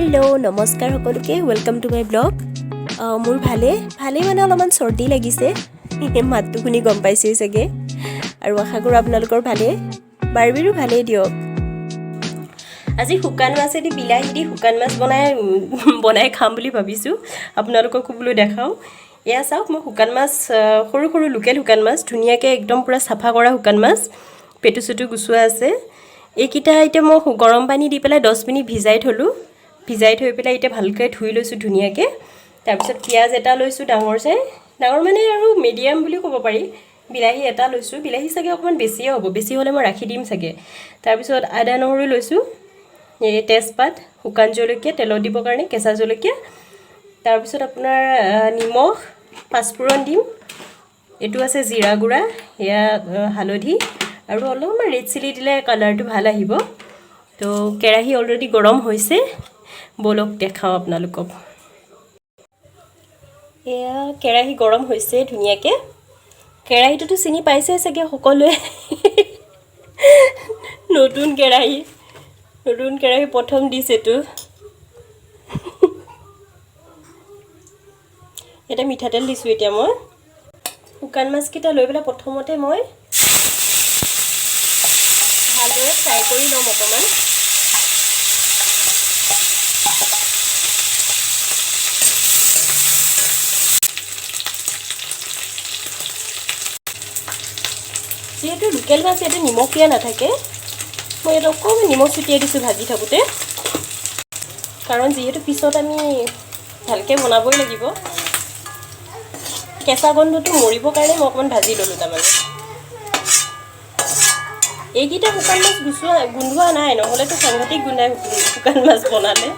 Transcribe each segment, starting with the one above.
hello नमस्कार সকলোকে welcome to my blog মোৰ ভালে মানে অলপমান সৰ্দি লাগিছে মাতটো শুনি গম পাইছেই চাগে আৰু আশা কৰো আপোনালোকৰ ভালে বাৰবিৰো ভালে দিয়ক আজি শুকান মাছেদি বিলাহী দি শুকান মাছ বনাই খাম বুলি ভাবিছো আপোনালোকক খুবলৈ দেখাও এয়া চাওক মই শুকান মাছ সৰু সৰু লোকেল শুকান মাছ ধুনিয়াকে একদম পুৰা সাফা কৰা শুকান মাছ পেটুসুটু গুছুৱা আছে এইকিটা আইটেম মই গৰম পানী দি পেলাই 10 মিনিট ভিজাই থৈ পেলাই এটা ভালকৈ ধুই লৈছো ধুনিয়াকে তাৰ পিছত পিয়াজ এটা লৈছো ডাঙৰ মানে আৰু মিডিয়াম বুলি ক'ব পাৰি বিলাহী এটা লৈছো বিলাহী সাগে অকমান বেছি হ'ব বেছি হলে মই ৰাখি দিম সাগে তাৰ পিছত আদা নহৰু লৈছো এই তেজপাত শুকান জলকীয়া তেলত দিব কাৰণে কেঁচা জলকীয়া তাৰ পিছত আপোনাৰ নিমখ পাঁচফোৰণ দিম এটো আছে জিৰা গুড়া এয়া হালধি আৰু অলপমান ৰেড চিলি দিলে কালাৰটো ভাল আহিব তো কেৰাহী অলৰেডি গৰম হৈছে বলক দেখাও আপোনালোকক এয়া কেৰাহী গৰম হৈছে ধুনিয়াকে কেৰাহীটো চিনি পাইছে চাগে সকলোৱে নতুন কেৰাহী প্ৰথম দিছেটো এটা মিঠাতেল দিছো এতিয়া মই শুকান মাছ কিটা লৈ পেলা প্ৰথমতে মই ভালদৰে ফ্ৰাই কৰি লম অকমান যেহেতু লোকেল মাছ এটা নিমখ দিয়া নাথাকে মই এটা অকণমান নিমখ ছটিয়াই দিছোঁ ভাজি থাকোঁতে কাৰণ যেহেতু পিছত আমি ভালকৈ বনাবই লাগিব কেঁচা গন্ধটো মৰিবৰ কাৰণে মই অকণমান ভাজি ল'লোঁ তাৰমানে এইকেইটা শুকান মাছ গোন্ধোৱা নাই নহ'লেতো সাংঘাতিক গোন্ধাই শুকান মাছ বনালে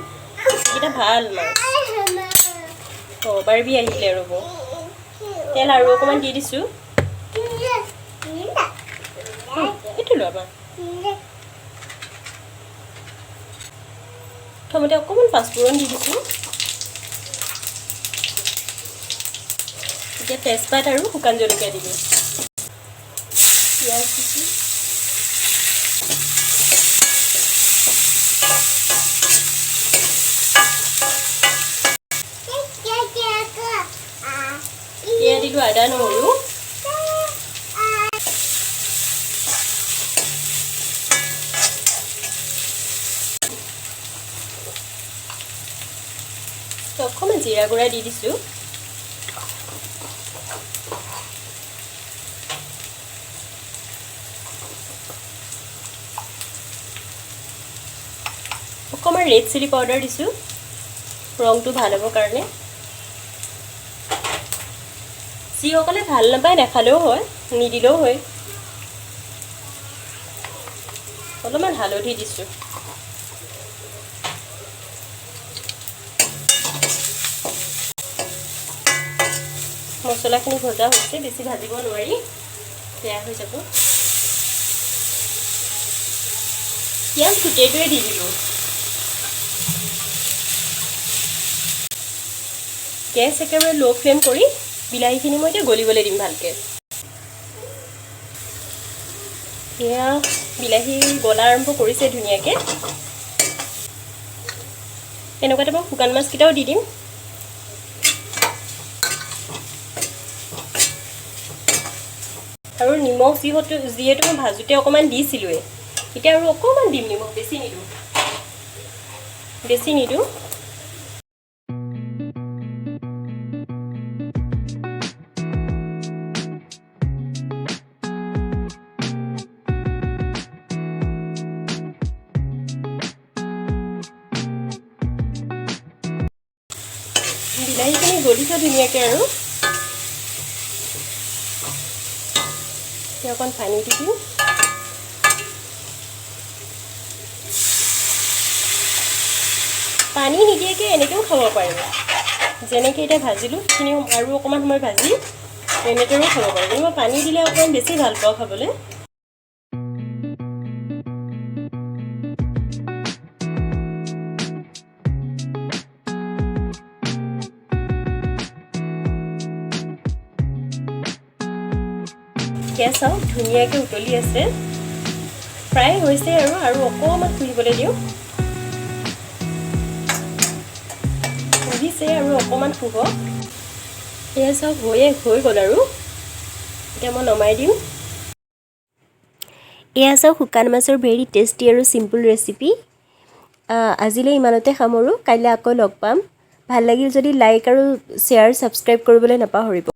এইকেইটা ভাল মাছ বাৰবি আহিলে ৰ'ব তেল আৰু অকণমান দি দিছোঁ এইটো ল'বা প্ৰথমতে অকণমান পাঁচফোৰণ দি দিছোঁ এতিয়া তেজপাত আৰু শুকান জলকীয়া দিলোঁ পিঁয়াজ দিছোঁ এয়া দিলোঁ আদা নহৰু অকণমান জিৰা গুড়া দি দিছোঁ অকণমান ৰেড চিলি পাউডাৰ দিছোঁ ৰংটো ভাল হ'বৰ কাৰণে যিসকলে ভাল নাপায় নাখালেও হয় নিদিলেও হয় অলপমান হালধি দিছোঁ মছলাখিনি ভজা হৈছে বেছি ভাজিব নোৱাৰি বেয়া হৈ যাব পিঁয়াজ গোটেইটোৱে দি দিলোঁ গেছ একেবাৰে ল' ফ্লেম কৰি বিলাহীখিনি মই এতিয়া গলিবলৈ দিম ভালকৈ এয়া বিলাহী গলা আৰম্ভ কৰিছে ধুনীয়াকৈ এনেকুৱাতে মই শুকান মাছকেইটাও দি দিম আৰু নিমখ যিহেতু মই ভাজোতে অকণমান দিছিলোঁৱে এতিয়া আৰু অকণমান দিম নিমখ বেছি নিদিওঁ বিলাহীখিনি গলিছে ধুনীয়াকৈ আৰু এতিয়া অকণ পানী দি দিওঁ পানী নিদিয়াকৈ এনেকৈও খাব পাৰিব যেনেকৈ এতিয়া ভাজিলোঁ সেইখিনি আৰু অকণমান সময় ভাজি এনেদৰেও খাব পাৰিব কিন্তু মই পানী দিলে অকণমান বেছি ভাল পাওঁ খাবলৈ গেছ চাওক ধুনীয়াকৈ উতলি আছে প্ৰায় হৈছে আৰু অকণমান ফুৰিবলৈ দিওঁ আছে আৰু অকণমান শুব এয়া চাওক হৈ গ'ল আৰু এতিয়া মই নমাই দিওঁ এয়া চাওক শুকান মাছৰ ভেৰি টেষ্টি আৰু চিম্পুল ৰেচিপি আজিলৈ ইমানতে সামৰোঁ কাইলৈ আকৌ লগ পাম ভাল লাগিল যদি লাইক আৰু শ্বেয়াৰ ছাবস্ক্ৰাইব কৰিবলৈ নাপাহৰিব